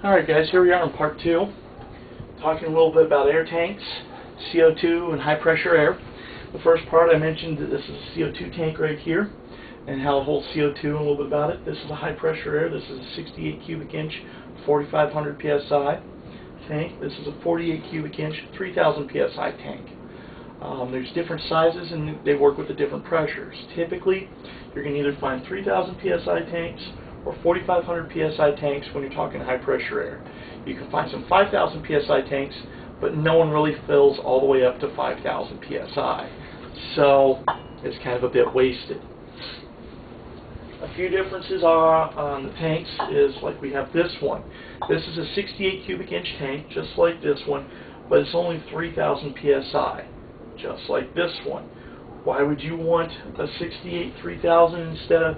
Alright guys, here we are in part 2, talking a little bit about air tanks, CO2 and high pressure air. The first part I mentioned that this is a CO2 tank right here, and how it holds CO2 and a little bit about it. This is a high pressure air. This is a 68 cubic inch, 4,500 psi tank. This is a 48 cubic inch, 3,000 psi tank. There's different sizes and they work with the different pressures. Typically, you're going to either find 3,000 psi tanks or 4,500 psi tanks when you're talking high pressure air. You can find some 5,000 psi tanks, but no one really fills all the way up to 5,000 psi. So it's kind of a bit wasted. A few differences are on the tanks is like we have this one. This is a 68 cubic inch tank, just like this one, but it's only 3,000 psi, just like this one. Why would you want a 68 3,000 instead of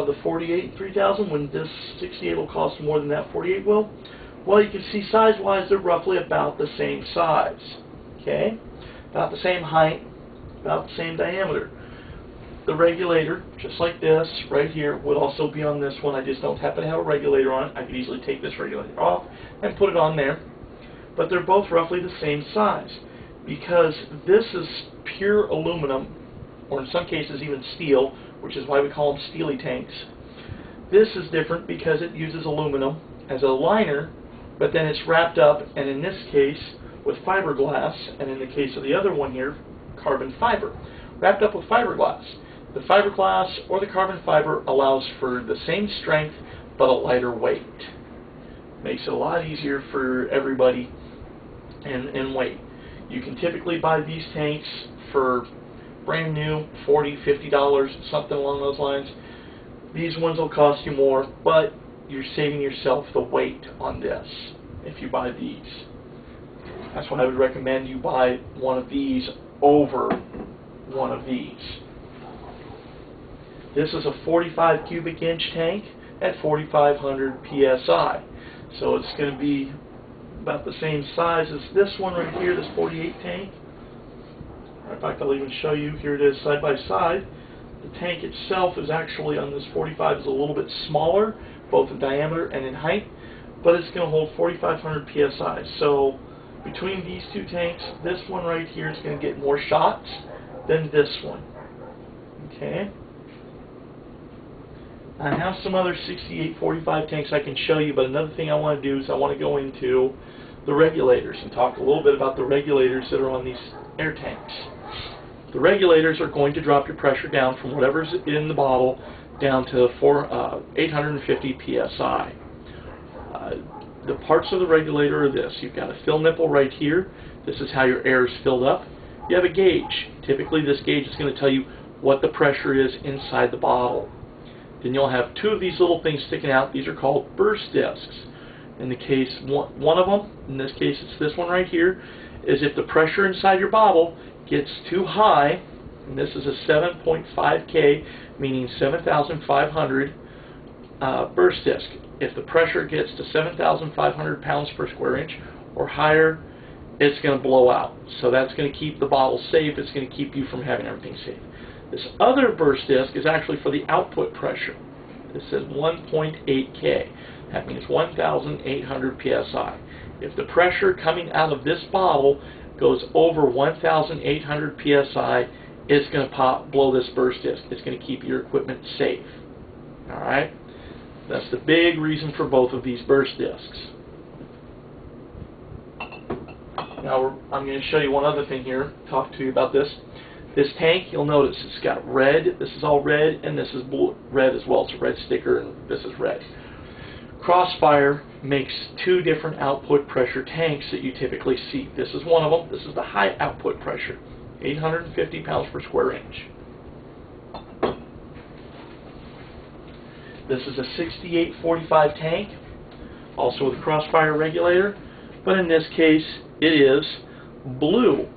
the 48 3,000 when this 68 will cost more than that 48 will? Well, you can see size-wise they're roughly about the same size. Okay? About the same height, about the same diameter. The regulator, just like this, right here, would also be on this one. I just don't happen to have a regulator on it. I could easily take this regulator off and put it on there. But they're both roughly the same size, because this is pure aluminum, or in some cases even steel, which is why we call them steely tanks. This is different because it uses aluminum as a liner, but then it's wrapped up, and in this case, with fiberglass, and in the case of the other one here, carbon fiber, wrapped up with fiberglass. The fiberglass or the carbon fiber allows for the same strength, but a lighter weight. Makes it a lot easier for everybody in weight. You can typically buy these tanks for brand new, $40, $50, something along those lines. These ones will cost you more, but you're saving yourself the weight on this if you buy these. That's why I would recommend you buy one of these over one of these. This is a 45 cubic inch tank at 4,500 psi. So it's going to be about the same size as this one right here, this 48 tank. In fact, I'll even show you. Here it is side by side. The tank itself is actually on this 45 is a little bit smaller, both in diameter and in height, but it's going to hold 4,500 psi. So between these two tanks, this one right here is going to get more shots than this one. Okay. I have some other 68 45 tanks I can show you, but another thing I want to do is I want to go into the regulators and talk a little bit about the regulators that are on these air tanks. The regulators are going to drop your pressure down from whatever's in the bottle down to 850 psi. The parts of the regulator are this. You've got a fill nipple right here. This is how your air is filled up. You have a gauge. Typically this gauge is going to tell you what the pressure is inside the bottle. Then you'll have two of these little things sticking out. These are called burst discs. In the case, one of them, in this case it's this one right here, is if the pressure inside your bottle gets too high, and this is a 7.5 K, meaning 7,500 burst disc. If the pressure gets to 7,500 pounds per square inch or higher, it's going to blow out. So that's going to keep the bottle safe. It's going to keep you from having everything safe. This other burst disc is actually for the output pressure. This says 1.8 K. That means 1,800 psi. If the pressure coming out of this bottle goes over 1,800 psi, it's going to blow this burst disc. It's going to keep your equipment safe. All right? That's the big reason for both of these burst discs. Now I'm going to show you one other thing here, talk to you about this. This tank, you'll notice it's got red, this is all red, and this is blue, red as well. It's a red sticker, and this is red. Crossfire makes two different output pressure tanks that you typically see. This is one of them. This is the high output pressure, 850 pounds per square inch. This is a 68 45 tank, also with a crossfire regulator, but in this case it is blue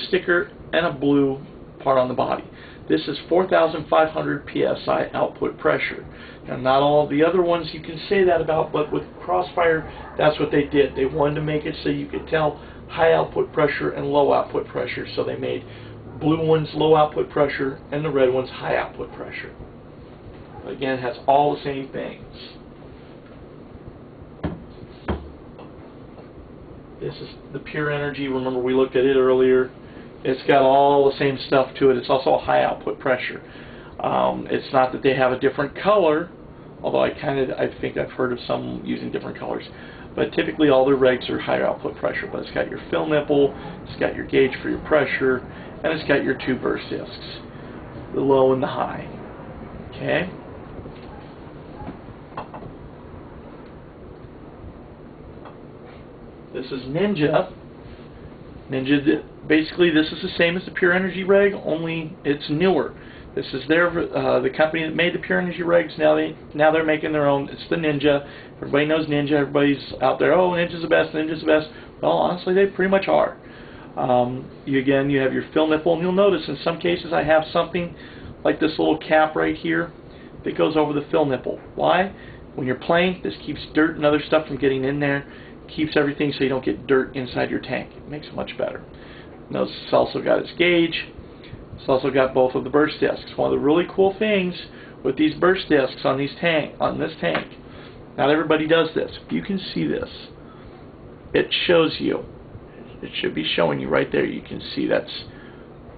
sticker and a blue part on the body. This is 4,500 psi output pressure. Now, not all the other ones you can say that about, but with Crossfire, that's what they did. They wanted to make it so you could tell high output pressure and low output pressure. So they made blue ones low output pressure and the red ones high output pressure. Again, it has all the same things. This is the Pure Energy. Remember, we looked at it earlier. It's got all the same stuff to it. It's also a high output pressure. It's not that they have a different color, although I think I've heard of some using different colors. But typically all their regs are higher output pressure. But it's got your fill nipple, it's got your gauge for your pressure, and it's got your two burst discs, the low and the high. Okay. This is Ninja. Basically, this is the same as the Pure Energy reg, only it's newer. This is the company that made the Pure Energy regs. Now they're making their own. It's the Ninja. Everybody knows Ninja. Everybody's out there. Oh, Ninja's the best. Ninja's the best. Well, honestly, they pretty much are. You have your fill nipple, and you'll notice in some cases I have something like this little cap right here that goes over the fill nipple. Why? When you're playing, this keeps dirt and other stuff from getting in there. Keeps everything so you don't get dirt inside your tank. It makes it much better. Notice it's also got its gauge. It's also got both of the burst discs. One of the really cool things with these burst discs on this tank, not everybody does this. If you can see this, it shows you. It should be showing you right there. You can see that's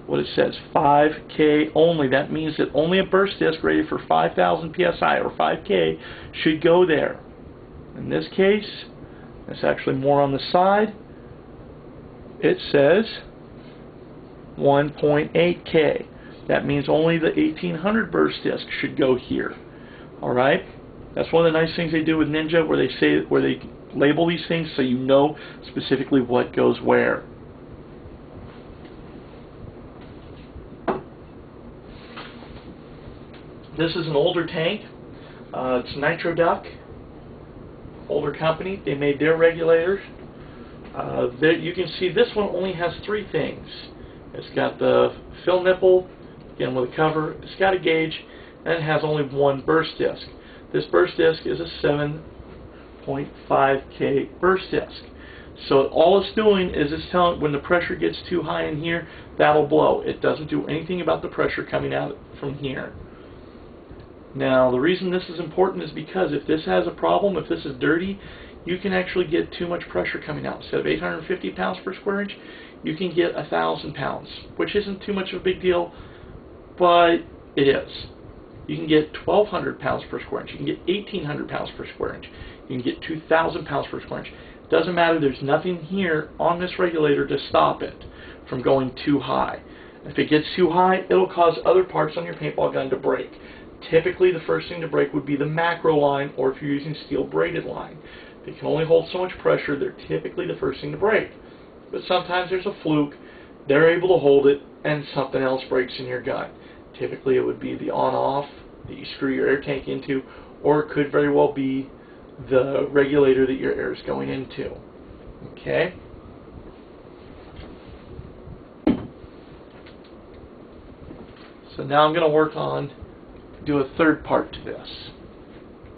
what it says, 5K only. That means that only a burst disc rated for 5,000 PSI or 5K should go there. In this case, it's actually more on the side. It says 1.8K. That means only the 1800 burst disc should go here. Alright? That's one of the nice things they do with Ninja, where they label these things so you know specifically what goes where. This is an older tank. It's NitroDuck. Older company. They made their regulators. You can see this one only has three things. It's got the fill nipple, again with a cover. It's got a gauge, and it has only one burst disc. This burst disc is a 7.5K burst disc. So all it's doing is it's telling when the pressure gets too high in here, that'll blow. It doesn't do anything about the pressure coming out from here. Now, the reason this is important is because if this has a problem, if this is dirty, you can actually get too much pressure coming out. Instead of 850 pounds per square inch, you can get 1,000 pounds, which isn't too much of a big deal, but it is. You can get 1,200 pounds per square inch. You can get 1,800 pounds per square inch. You can get 2,000 pounds per square inch. It doesn't matter. There's nothing here on this regulator to stop it from going too high. If it gets too high, it'll cause other parts on your paintball gun to break. Typically, the first thing to break would be the macro line, or if you're using steel braided line. They can only hold so much pressure. They're typically the first thing to break. But sometimes there's a fluke. They're able to hold it, and something else breaks in your gun. Typically, it would be the on-off that you screw your air tank into, or it could very well be the regulator that your air is going into. Okay? So now I'm going to do a third part to this.